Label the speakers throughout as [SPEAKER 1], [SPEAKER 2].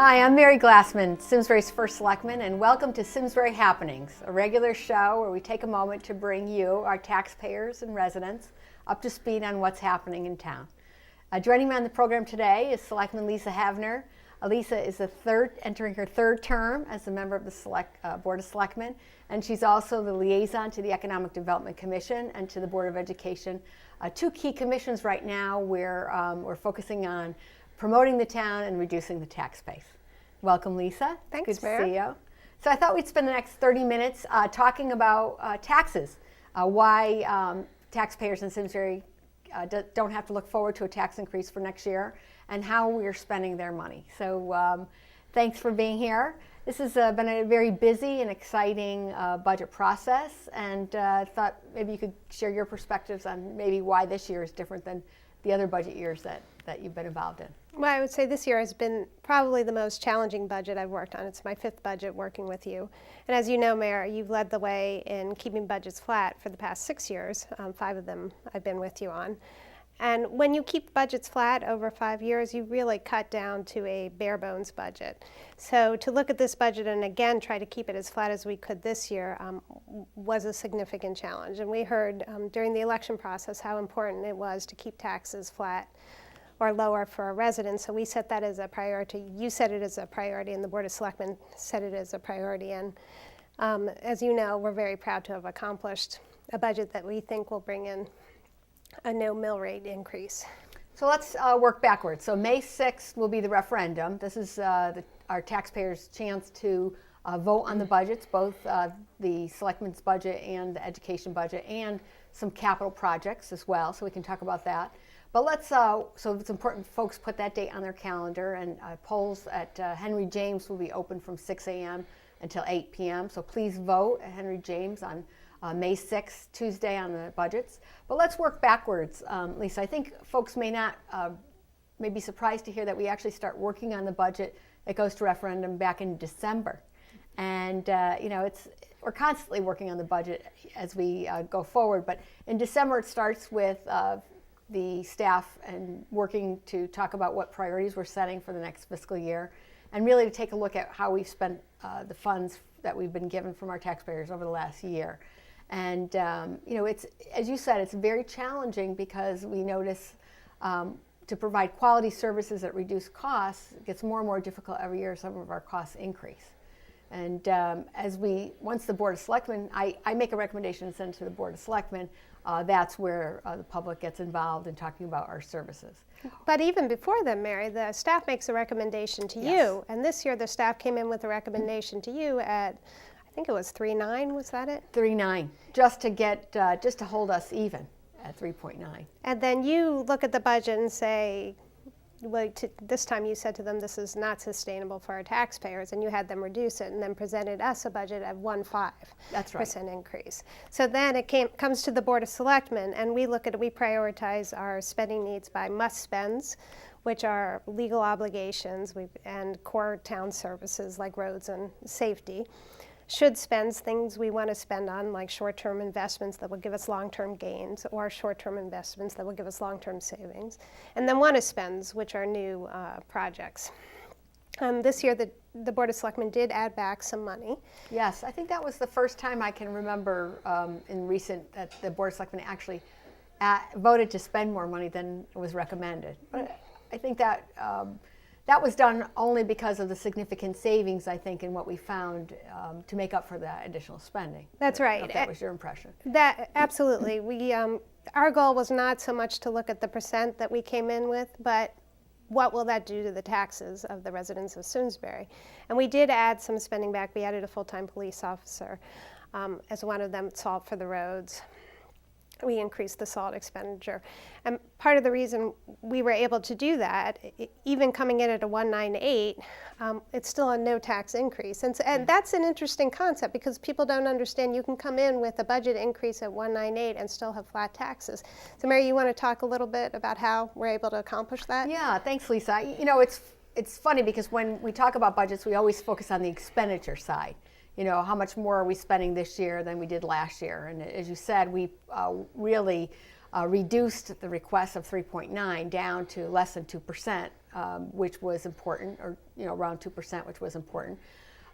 [SPEAKER 1] Hi, I'm Mary Glassman, Simsbury's first selectman, and welcome to Simsbury Happenings, a regular show where we take a moment to bring you, our taxpayers and residents, up to speed on what's happening in town. Joining me on the program today is Selectman Lisa Heavner. Lisa is entering her third term as a member of the Board of Selectmen, and she's also the liaison to the Economic Development Commission and to the Board of Education. Two key commissions right now where we're focusing on promoting the town and reducing the tax base. Welcome, Lisa.
[SPEAKER 2] Thanks,
[SPEAKER 1] Good to
[SPEAKER 2] Mary.
[SPEAKER 1] see you. So I thought we'd spend the next 30 minutes talking about taxes, why taxpayers in Simsbury don't have to look forward to a tax increase for next year, and how we're spending their money. So thanks for being here. This has been a very busy and exciting budget process, and thought maybe you could share your perspectives on maybe why this year is different than the other budget years that you've been involved in.
[SPEAKER 2] Well, I would say this year has been probably the most challenging budget I've worked on. It's my fifth budget working with you. And as you know, Mayor, you've led the way in keeping budgets flat for the past 6 years. 5 of them I've been with you on. And when you keep budgets flat over 5 years, you really cut down to a bare bones budget. So to look at this budget and again try to keep it as flat as we could this year was a significant challenge. And we heard during the election process how important it was to keep taxes flat or lower for our residents. So we set that as a priority. You set it as a priority, and the Board of Selectmen set it as a priority. And as you know, we're very proud to have accomplished a budget that we think will bring in a no mill rate increase.
[SPEAKER 1] So let's work backwards. So May 6th will be the referendum. This is our taxpayers' chance to vote on the budgets, both the selectmen's budget and the education budget, and some capital projects as well, so we can talk about that. But let's, so it's important folks put that date on their calendar, and polls at Henry James will be open from 6 a.m. until 8 p.m. So please vote at Henry James on May 6th, Tuesday, on the budgets. But let's work backwards, Lisa. I think folks may be surprised to hear that we actually start working on the budget that goes to referendum back in December. And we're constantly working on the budget as we go forward. But in December, it starts with the staff and working to talk about what priorities we're setting for the next fiscal year, and really to take a look at how we've spent the funds that we've been given from our taxpayers over the last year. And it's, as you said, it's very challenging because we notice to provide quality services at reduced costs, it gets more and more difficult every year. Some of our costs increase. And once the Board of Selectmen, I make a recommendation and send it to the Board of Selectmen, that's where the public gets involved in talking about our services.
[SPEAKER 2] But even before then, Mary, the staff makes a recommendation to
[SPEAKER 1] Yes.
[SPEAKER 2] you. And this year the staff came in with a recommendation to you at, I think it was 3.9, was that it?
[SPEAKER 1] 3.9, just to hold us even at 3.9.
[SPEAKER 2] And then you look at the budget and say, well, this time you said to them, this is not sustainable for our taxpayers, and you had them reduce it and then presented us a budget of 1.5%
[SPEAKER 1] That's right.
[SPEAKER 2] increase. So then it comes to the Board of Selectmen, and we prioritize our spending needs by must spends, which are legal obligations and core town services like roads and safety. Should spends, things we want to spend on, like short-term investments that will give us long-term gains, or short-term investments that will give us long-term savings. And then want to spends, which are new projects. This year, the Board of Selectmen did add back some money.
[SPEAKER 1] Yes, I think that was the first time I can remember in recent that the Board of Selectmen actually voted to spend more money than was recommended. But I think that that was done only because of the significant savings, I think, in what we found to make up for that additional spending.
[SPEAKER 2] That's right.
[SPEAKER 1] If that was your impression.
[SPEAKER 2] That absolutely. Our goal was not so much to look at the percent that we came in with, but what will that do to the taxes of the residents of Simsbury? And we did add some spending back. We added a full-time police officer as one of them, salt for the roads. We increased the salt expenditure. And part of the reason we were able to do that, even coming in at a 198, it's still a no tax increase. And that's an interesting concept because people don't understand you can come in with a budget increase at 198 and still have flat taxes. So Mary, you want to talk a little bit about how we're able to accomplish that?
[SPEAKER 1] Yeah, thanks, Lisa. It's funny because when we talk about budgets, we always focus on the expenditure side. How much more are we spending this year than we did last year? And as you said, we really reduced the request of 3.9 down to less than 2% which was important, or around 2%, which was important.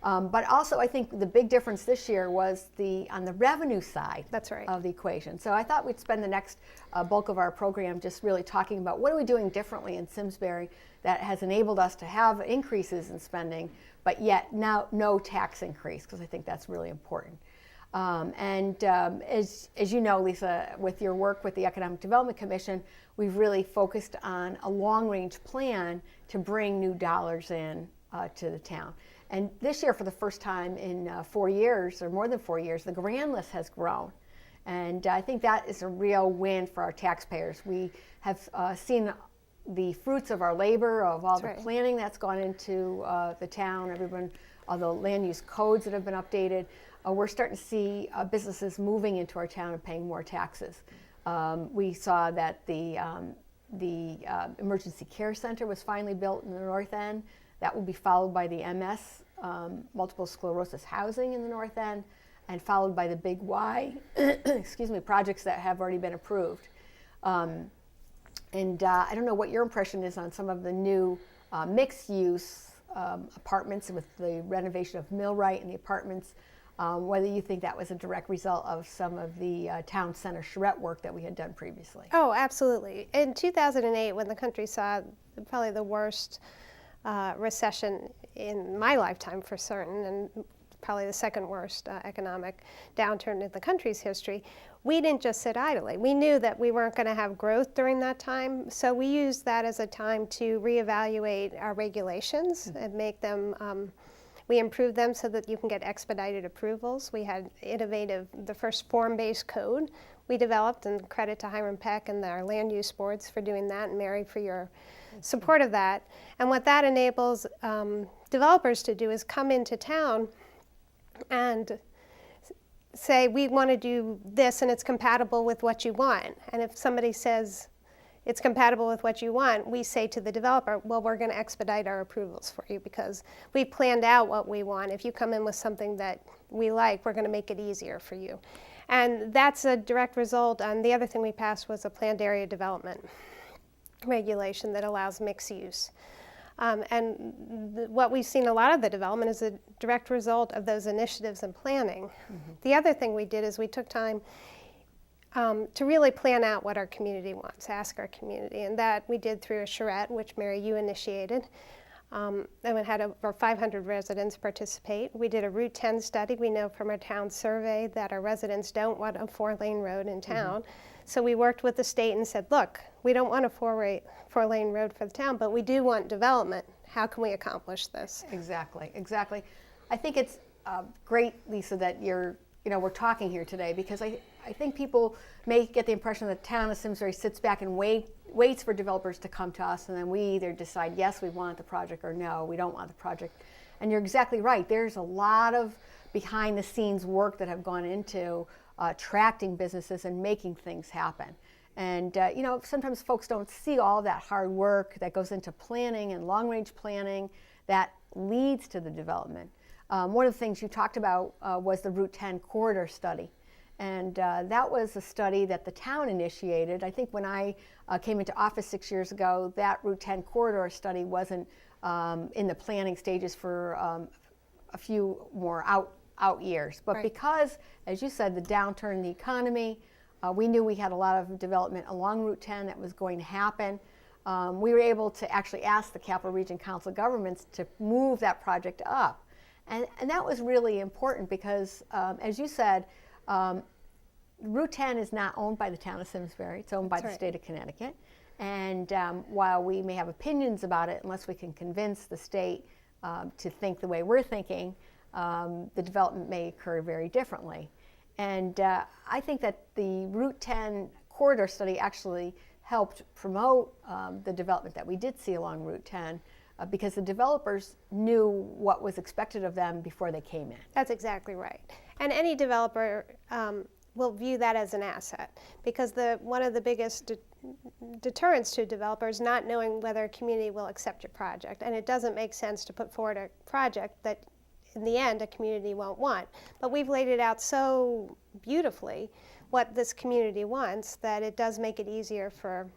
[SPEAKER 1] But also, I think the big difference this year was on the revenue side.
[SPEAKER 2] That's right.
[SPEAKER 1] Of the equation. So I thought we'd spend the next bulk of our program just really talking about what are we doing differently in Simsbury that has enabled us to have increases in spending, but yet now no tax increase, because I think that's really important. As you know, Lisa, with your work with the Economic Development Commission, we've really focused on a long-range plan to bring new dollars in to the town. And this year, for the first time in 4 years, or more than 4 years, the grand list has grown. And I think that is a real win for our taxpayers. We have seen the fruits of our labor, of all the planning that's gone into the town, all the land use codes that have been updated. We're starting to see businesses moving into our town and paying more taxes. We saw that the emergency care center was finally built in the north end. That will be followed by the MS, multiple sclerosis housing in the north end, and followed by the Big Y, projects that have already been approved. I don't know what your impression is on some of the new mixed-use apartments with the renovation of Millwright and the apartments, whether you think that was a direct result of some of the town center charrette work that we had done previously.
[SPEAKER 2] Oh, absolutely. In 2008, when the country saw probably the worst recession in my lifetime for certain, and probably the second worst economic downturn in the country's history, we didn't just sit idly. We knew that we weren't going to have growth during that time, so we used that as a time to reevaluate our regulations and make them, we improved them so that you can get expedited approvals. We had the first form-based code we developed, and credit to Hiram Peck and our land use boards for doing that, and Mary for your support of that. And what that enables developers to do is come into town and say, we want to do this and it's compatible with what you want. And if somebody says it's compatible with what you want, we say to the developer, well, we're going to expedite our approvals for you because we planned out what we want. If you come in with something that we like, we're going to make it easier for you. And that's a direct result. And the other thing we passed was a planned area development regulation that allows mixed use. What we've seen a lot of the development is a direct result of those initiatives and planning. Mm-hmm. The other thing we did is we took time to really plan out what our community wants, ask our community, and that we did through a charrette, which Mary, you initiated. And we had over 500 residents participate. We did a Route 10 study. We know from our town survey that our residents don't want a 4-lane road in town. Mm-hmm. So we worked with the state and said, look, we don't want a 4-lane road for the town, but we do want development. How can we accomplish this?
[SPEAKER 1] Exactly. I think it's great, Lisa, that we're talking here today, because I think people may get the impression that the town of Simsbury sits back and waits for developers to come to us, and then we either decide, yes, we want the project, or no, we don't want the project. And you're exactly right. There's a lot of behind-the-scenes work that have gone into attracting businesses and making things happen. And sometimes folks don't see all that hard work that goes into planning and long-range planning that leads to the development. One of the things you talked about was the Route 10 corridor study. And that was a study that the town initiated. I think when I came into office 6 years ago, that Route 10 corridor study wasn't in the planning stages for a few more out years. But because, as you said, the downturn in the economy, we knew we had a lot of development along Route 10 that was going to happen. We were able to actually ask the Capital Region Council of Governments to move that project up. And that was really important because, as you said, Route 10 is not owned by the town of Simsbury. It's owned by the state of Connecticut. And while we may have opinions about it, unless we can convince the state to think the way we're thinking, the development may occur very differently. And I think that the Route 10 corridor study actually helped promote the development that we did see along Route 10 because the developers knew what was expected of them before they came in.
[SPEAKER 2] That's exactly right. And any developer will view that as an asset because one of the biggest deterrents to developers not knowing whether a community will accept your project. And it doesn't make sense to put forward a project that in the end a community won't want. But we've laid it out so beautifully what this community wants that it does make it easier for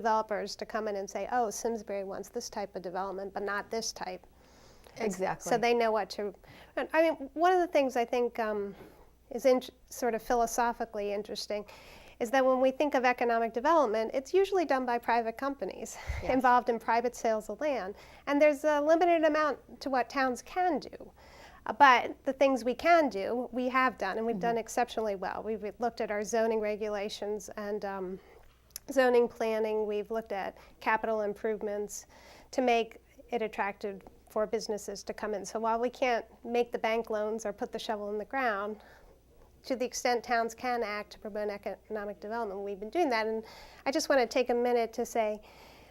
[SPEAKER 2] developers to come in and say, oh, Simsbury wants this type of development, but not this type.
[SPEAKER 1] Exactly.
[SPEAKER 2] So they know what to, I mean, one of the things I think is sort of philosophically interesting is that when we think of economic development, it's usually done by private companies involved in private sales of land. And there's a limited amount to what towns can do. But the things we can do, we have done, and we've done exceptionally well. We've looked at our zoning regulations and zoning planning. We've looked at capital improvements to make it attractive for businesses to come in. So while we can't make the bank loans or put the shovel in the ground, to the extent towns can act to promote economic development, we've been doing that. And I just want to take a minute to say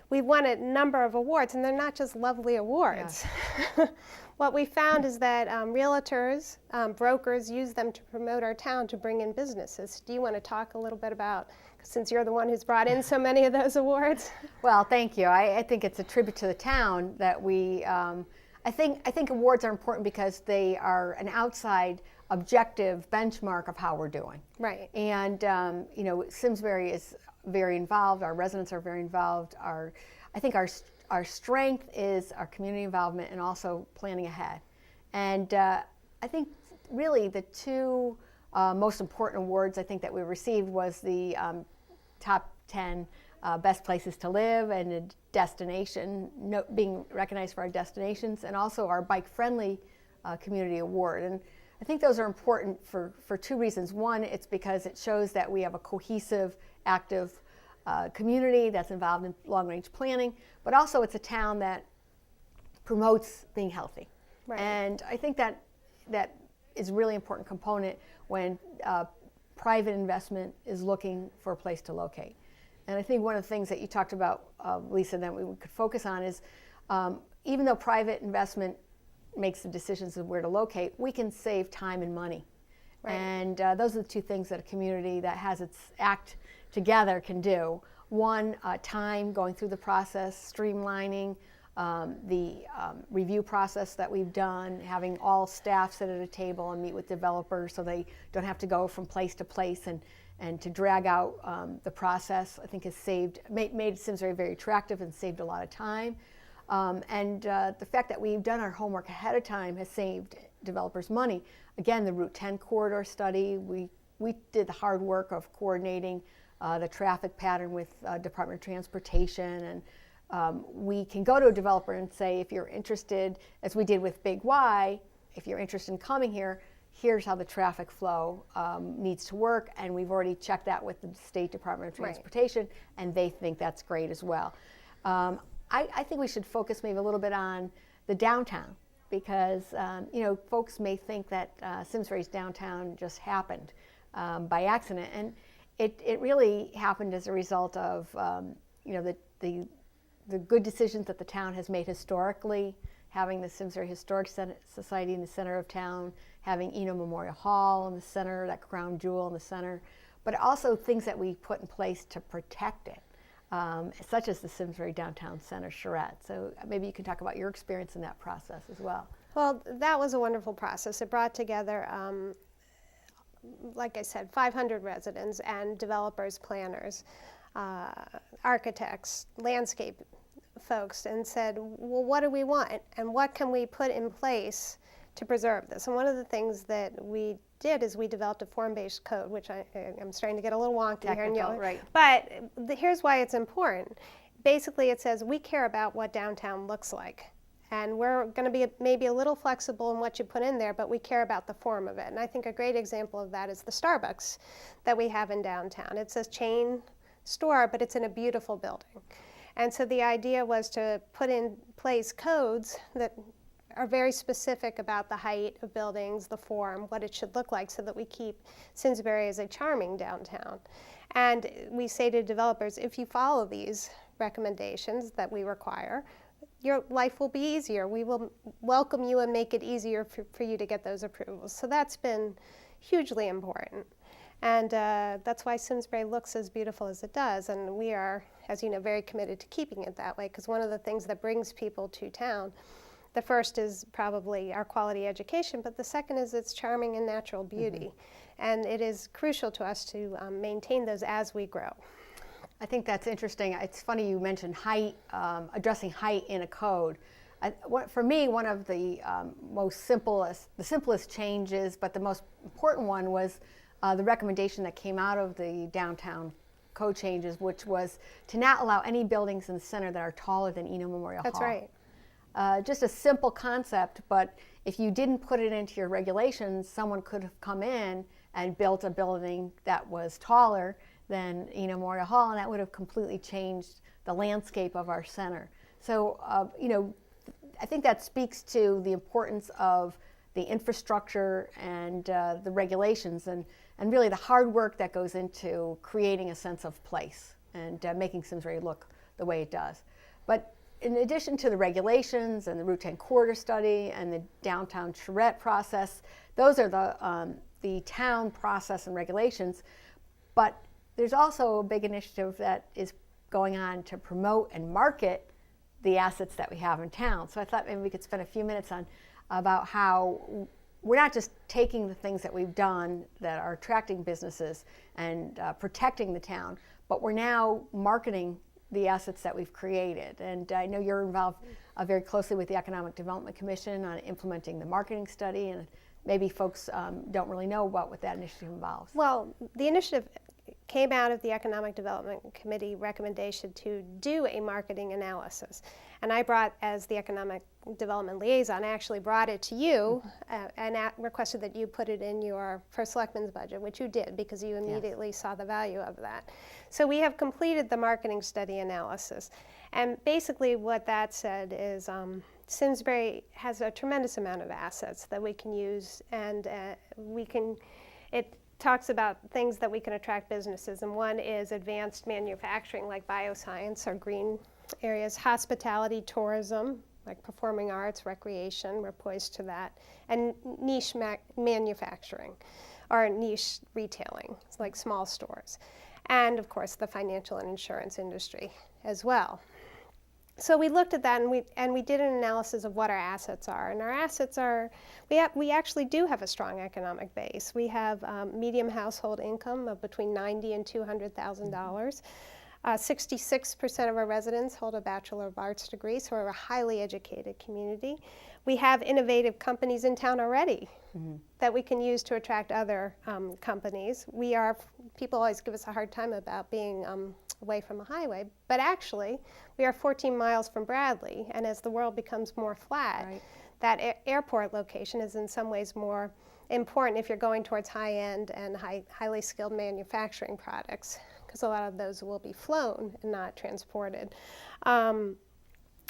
[SPEAKER 2] we've won a number of awards, and they're not just lovely awards. Yeah. What we found is that realtors, brokers use them to promote our town to bring in businesses. Do you want to talk a little bit about, since you're the one who's brought in so many of those awards?
[SPEAKER 1] Well, thank you. I think it's a tribute to the town that we, I think awards are important because they are an outside objective benchmark of how we're doing.
[SPEAKER 2] Right.
[SPEAKER 1] And you know, Simsbury is very involved. Our residents are very involved. I think our strength is our community involvement and also planning ahead. And I think really the two most important awards I think that we received was the top 10 best places to live and a destination, being recognized for our destinations, and also our bike-friendly community award. And I think those are important for two reasons. One, it's because it shows that we have a cohesive, active community that's involved in long-range planning, but also it's a town that promotes being healthy. Right. And I think that is a really important component when private investment is looking for a place to locate. And I think one of the things that you talked about, Lisa, that we could focus on is even though private investment makes the decisions of where to locate, we can save time and money. Right. And those are the two things that a community that has its act together can do. One, time going through the process, streamlining the review process that we've done, having all staff sit at a table and meet with developers so they don't have to go from place to place and to drag out the process, I think has made Simsbury very attractive and saved a lot of time. And the fact that we've done our homework ahead of time has saved developers money. Again, the Route 10 corridor study, we did the hard work of coordinating the traffic pattern with Department of Transportation, and we can go to a developer and say, if you're interested, as we did with Big Y, if you're interested in coming here, here's how the traffic flow needs to work, and we've already checked that with the State Department of Transportation, right. And they think that's great as well. I think we should focus maybe a little bit on the downtown because you know, folks may think that Simsbury's downtown just happened by accident, and it really happened as a result of you know, the good decisions that the town has made historically, having the Simsbury Historic Society in the center of town, having Eno Memorial Hall in the center, that crown jewel in the center, but also things that we put in place to protect it. Such as the Simsbury Downtown Center charrette. So maybe you can talk about your experience in that process as well.
[SPEAKER 2] Well, that was a wonderful process. It brought together, like I said, 500 residents and developers, planners, architects, landscape folks, and said, well, what do we want? And what can we put in place to preserve this? And one of the things that we did is we developed a form-based code, which I'm starting to get a little wonky
[SPEAKER 1] technical,
[SPEAKER 2] here.
[SPEAKER 1] Right.
[SPEAKER 2] But here's why it's important. Basically, it says we care about what downtown looks like. And we're going to be maybe a little flexible in what you put in there, but we care about the form of it. And I think a great example of that is the Starbucks that we have in downtown. It's a chain store, but it's in a beautiful building. And so the idea was to put in place codes that are very specific about the height of buildings, the form, what it should look like, so that we keep Simsbury as a charming downtown. And we say to developers, if you follow these recommendations that we require, your life will be easier. We will welcome you and make it easier for you to get those approvals. So that's been hugely important. And that's why Simsbury looks as beautiful as it does. And we are, as you know, very committed to keeping it that way, because one of the things that brings people to town, the first is probably our quality education, but the second is its charming and natural beauty. Mm-hmm. And it is crucial to us to maintain those as we grow.
[SPEAKER 1] I think that's interesting. It's funny you mentioned height, addressing height in a code. For me, one of the simplest changes, but the most important one was the recommendation that came out of the downtown code changes, which was to not allow any buildings in the center that are taller than Eno Memorial Hall.
[SPEAKER 2] That's right.
[SPEAKER 1] Just a simple concept, but if you didn't put it into your regulations, someone could have come in and built a building that was taller than Eno Memorial Hall, and that would have completely changed the landscape of our center. So, I think that speaks to the importance of the infrastructure and the regulations and really the hard work that goes into creating a sense of place and making Simsbury look the way it does. But in addition to the regulations and the Route 10 corridor study and the downtown charrette process, those are the town process and regulations. But there's also a big initiative that is going on to promote and market the assets that we have in town. So I thought maybe we could spend a few minutes on about how we're not just taking the things that we've done that are attracting businesses and protecting the town, but we're now marketing the assets that we've created. And I know you're involved very closely with the Economic Development Commission on implementing the marketing study, and maybe folks don't really know about what that initiative involves.
[SPEAKER 2] Well, the initiative came out of the Economic Development Committee recommendation to do a marketing analysis. And I brought, as the Economic Development Liaison, I actually brought it to you and requested that you put it in your first Selectman's budget, which you did because you immediately saw the value of that. So we have completed the marketing study analysis. And basically what that said is Simsbury has a tremendous amount of assets that we can use, and it talks about things that we can attract businesses, and one is advanced manufacturing like bioscience or green areas, hospitality, tourism, like performing arts, recreation, we're poised to that, and niche manufacturing or niche retailing, like small stores, and of course the financial and insurance industry as well. So we looked at that and we did an analysis of what our assets are. And our assets are, we actually do have a strong economic base. We have medium household income of between $90,000 and $200,000. 66% of our residents hold a Bachelor of Arts degree, so we're a highly educated community. We have innovative companies in town already that we can use to attract other companies. People always give us a hard time about being away from a highway, but actually we are 14 miles from Bradley, and as the world becomes more flat, that airport location is in some ways more important if you're going towards high-end and highly skilled manufacturing products, because a lot of those will be flown and not transported.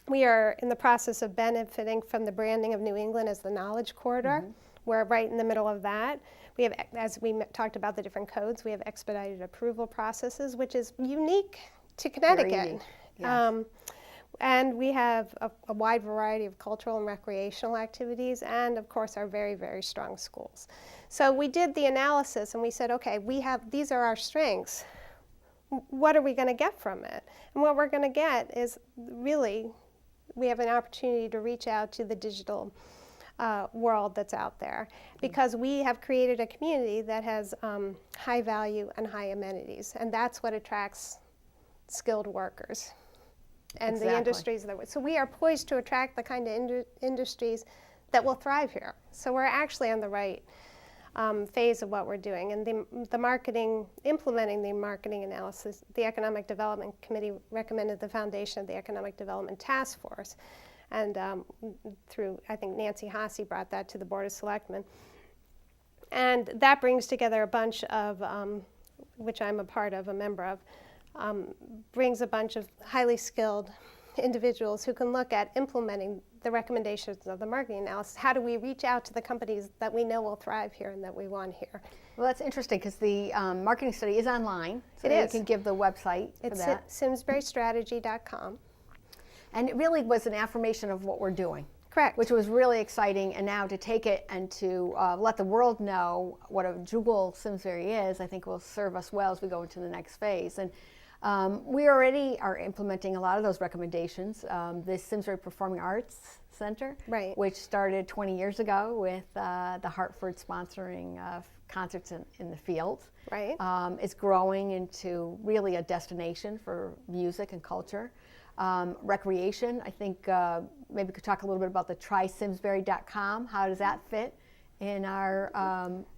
[SPEAKER 2] We are in the process of benefiting from the branding of New England as the Knowledge Corridor. We're right in the middle of that. We have, as we talked about the different codes, we have expedited approval processes, which is unique to Connecticut.
[SPEAKER 1] Very unique. Yes.
[SPEAKER 2] And we have a wide variety of cultural and recreational activities, and of course our very, very strong schools. So we did the analysis and we said, okay, these are our strengths. What are we going to get from it? And what we're going to get is really, we have an opportunity to reach out to the digital world that's out there, because we have created a community that has high value and high amenities, and that's what attracts skilled workers and the industries that so we are poised to attract the kind of industries that will thrive here. So we're actually on the right phase of what we're doing, and implementing the marketing analysis, the Economic Development Committee recommended the foundation of the Economic Development Task Force, and through, I think Nancy Hasse brought that to the Board of Selectmen, and that brings together a bunch of, which I'm a member of, brings a bunch of highly skilled individuals who can look at implementing the recommendations of the marketing analysis. How do we reach out to the companies that we know will thrive here and that we want here?
[SPEAKER 1] Well, that's interesting because the marketing study is online. So
[SPEAKER 2] it is.
[SPEAKER 1] You can give the website for that.
[SPEAKER 2] It's simsburystrategy.com.
[SPEAKER 1] And it really was an affirmation of what we're doing.
[SPEAKER 2] Correct.
[SPEAKER 1] Which was really exciting. And now to take it and to let the world know what a jewel Simsbury is, I think will serve us well as we go into the next phase. And we already are implementing a lot of those recommendations. The Simsbury Performing Arts Center,
[SPEAKER 2] right,
[SPEAKER 1] which started 20 years ago with the Hartford sponsoring concerts in the fields.
[SPEAKER 2] Right.
[SPEAKER 1] It's growing into really a destination for music and culture. Recreation, I think maybe we could talk a little bit about the trysimsbury.com. How does that fit in our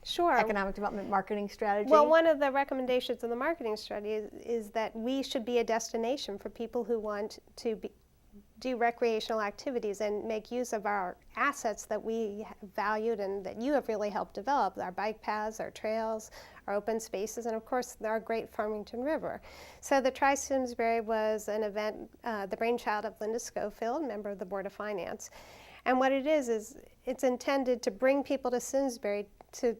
[SPEAKER 2] Sure.
[SPEAKER 1] economic development marketing strategy?
[SPEAKER 2] Well, one of the recommendations in the marketing strategy is that we should be a destination for people who want to do recreational activities and make use of our assets that we have valued and that you have really helped develop, our bike paths, our trails, our open spaces, and of course our great Farmington River. So the Try Simsbury was an event, the brainchild of Linda Schofield, member of the Board of Finance. And what it is it's intended to bring people to Simsbury to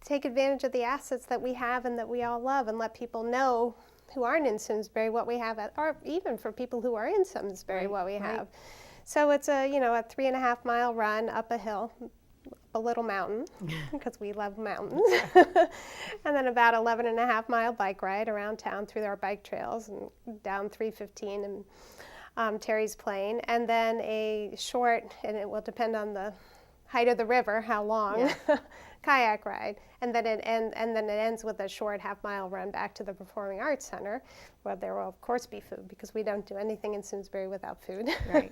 [SPEAKER 2] take advantage of the assets that we have and that we all love, and let people know who aren't in Simsbury what we have, or even for people who are in Simsbury what we have. So it's a 3.5 mile run up a hill, a little mountain, because we love mountains, and then about 11.5 mile bike ride around town through our bike trails and down 315 and Terry's Plain, and then a short, and it will depend on the height of the river, how long, kayak ride, and then it ends with a short 1/2 mile run back to the Performing Arts Center, where there will of course be food, because we don't do anything in Simsbury without food,
[SPEAKER 1] Right.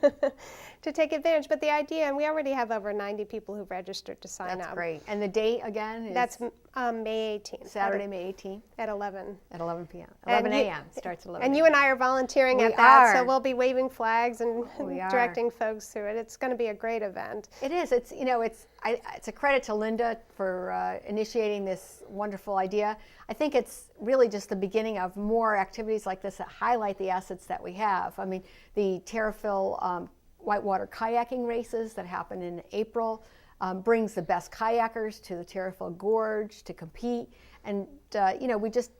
[SPEAKER 2] to take advantage. But the idea, and we already have over 90 people who've registered to sign
[SPEAKER 1] That's
[SPEAKER 2] up.
[SPEAKER 1] great. And the date again is
[SPEAKER 2] That's May 18th.
[SPEAKER 1] Saturday, May 18th
[SPEAKER 2] at 11.
[SPEAKER 1] at 11 p.m.
[SPEAKER 2] And
[SPEAKER 1] 11
[SPEAKER 2] you-
[SPEAKER 1] a.m. starts at 11
[SPEAKER 2] And you and I are volunteering
[SPEAKER 1] We
[SPEAKER 2] at that, so
[SPEAKER 1] are.
[SPEAKER 2] we'll be waving flags and
[SPEAKER 1] We are.
[SPEAKER 2] directing folks through it. It's going to be a great event.
[SPEAKER 1] It is. It's it's a credit to Linda for initiating this wonderful idea. I think it's really just the beginning of more activities like this that highlight the assets that we have. I mean, the Terrafil whitewater kayaking races that happen in April brings the best kayakers to the Terrafil Gorge to compete, and we just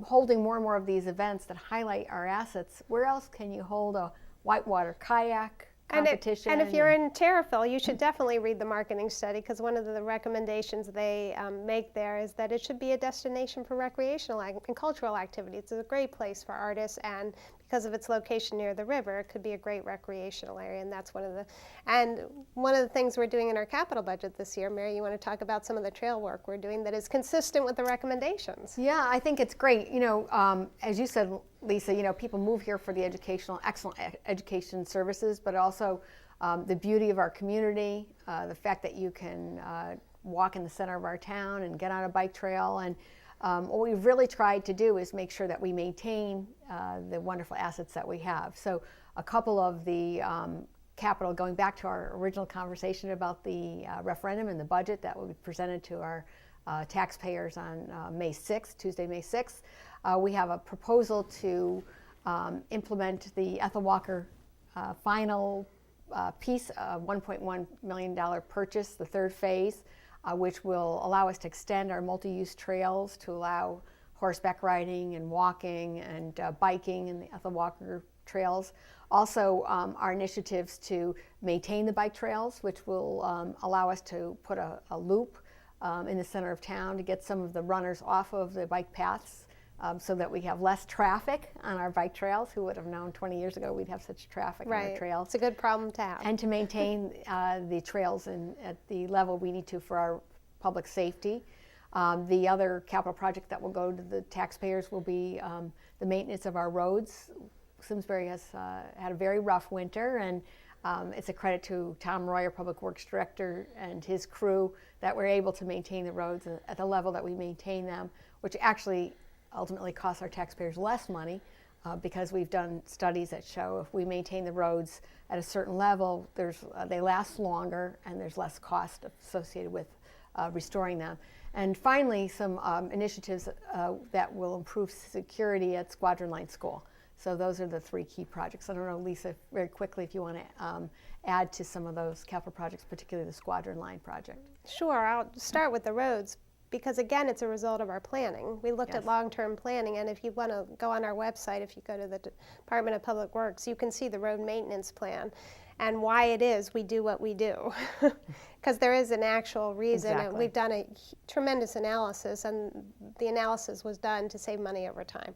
[SPEAKER 1] holding more and more of these events that highlight our assets. Where else can you hold a whitewater kayak competition?
[SPEAKER 2] And if you're in Terrafil, you should definitely read the marketing study, because one of the recommendations they make there is that it should be a destination for recreational and cultural activities. It's a great place for artists, and because of its location near the river, it could be a great recreational area, and that's one of the things we're doing in our capital budget this year. Mary, you want to talk about some of the trail work we're doing that is consistent with the recommendations?
[SPEAKER 1] Yeah, I think it's great. As you said, Lisa, people move here for the excellent education services, but also the beauty of our community, the fact that you can walk in the center of our town and get on a bike trail. And what we've really tried to do is make sure that we maintain the wonderful assets that we have. So a couple of the capital, going back to our original conversation about the referendum and the budget that will be presented to our taxpayers on May 6th, Tuesday, May 6th. We have a proposal to implement the Ethel Walker final piece, $1.1 million purchase, the third phase, which will allow us to extend our multi-use trails to allow horseback riding and walking and biking in the Ethel Walker trails. Also, our initiatives to maintain the bike trails, which will allow us to put a loop in the center of town to get some of the runners off of the bike paths, so that we have less traffic on our bike trails. Who would have known 20 years ago we'd have such traffic on the trails?
[SPEAKER 2] It's a good problem to have.
[SPEAKER 1] And to maintain the trails at the level we need to for our public safety. The other capital project that will go to the taxpayers will be the maintenance of our roads. Simsbury has had a very rough winter, and it's a credit to Tom Royer, Public Works Director, and his crew that we're able to maintain the roads at the level that we maintain them, which actually ultimately costs our taxpayers less money, because we've done studies that show if we maintain the roads at a certain level, they last longer and there's less cost associated with restoring them. And finally, some initiatives that will improve security at Squadron Line School. So those are the three key projects. I don't know, Lisa, very quickly, if you want to add to some of those capital projects, particularly the Squadron Line project.
[SPEAKER 2] Sure, I'll start with the roads, because again, it's a result of our planning. We looked at long-term planning, and if you want to go on our website, if you go to the Department of Public Works, you can see the road maintenance plan and why it is we do what we do. Because there is an actual reason, and
[SPEAKER 1] Exactly.
[SPEAKER 2] we've done a tremendous analysis, and the analysis was done to save money over time.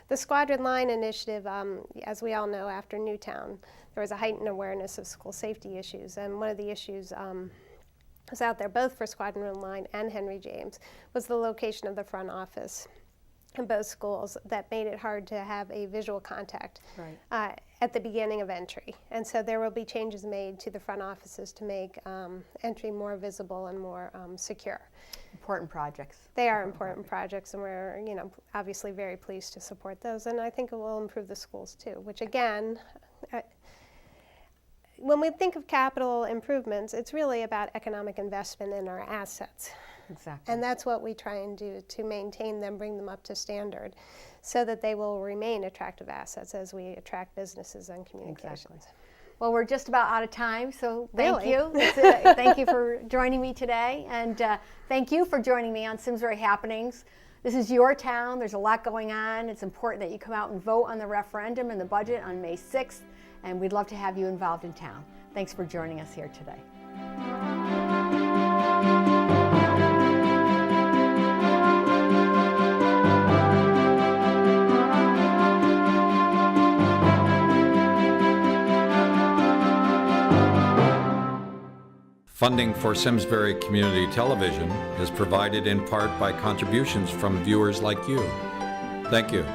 [SPEAKER 2] The Squadron Line initiative, as we all know, after Newtown, there was a heightened awareness of school safety issues, and one of the issues was out there both for Squadron Line and Henry James was the location of the front office in both schools that made it hard to have a visual contact at the beginning of entry. And so there will be changes made to the front offices to make entry more visible and more secure.
[SPEAKER 1] Important projects.
[SPEAKER 2] They are important projects, and we're obviously very pleased to support those. And I think it will improve the schools too, which again, when we think of capital improvements, it's really about economic investment in our assets.
[SPEAKER 1] Exactly.
[SPEAKER 2] And that's what we try and do to maintain them, bring them up to standard, so that they will remain attractive assets as we attract businesses and communications.
[SPEAKER 1] Exactly. Well, we're just about out of time, so thank
[SPEAKER 2] Really?
[SPEAKER 1] you. Thank you for joining me today, and thank you for joining me on Simsbury Happenings. This is your town. There's a lot going on. It's important that you come out and vote on the referendum and the budget on May 6th, and we'd love to have you involved in town. Thanks for joining us here today.
[SPEAKER 3] Funding for Simsbury Community Television is provided in part by contributions from viewers like you. Thank you.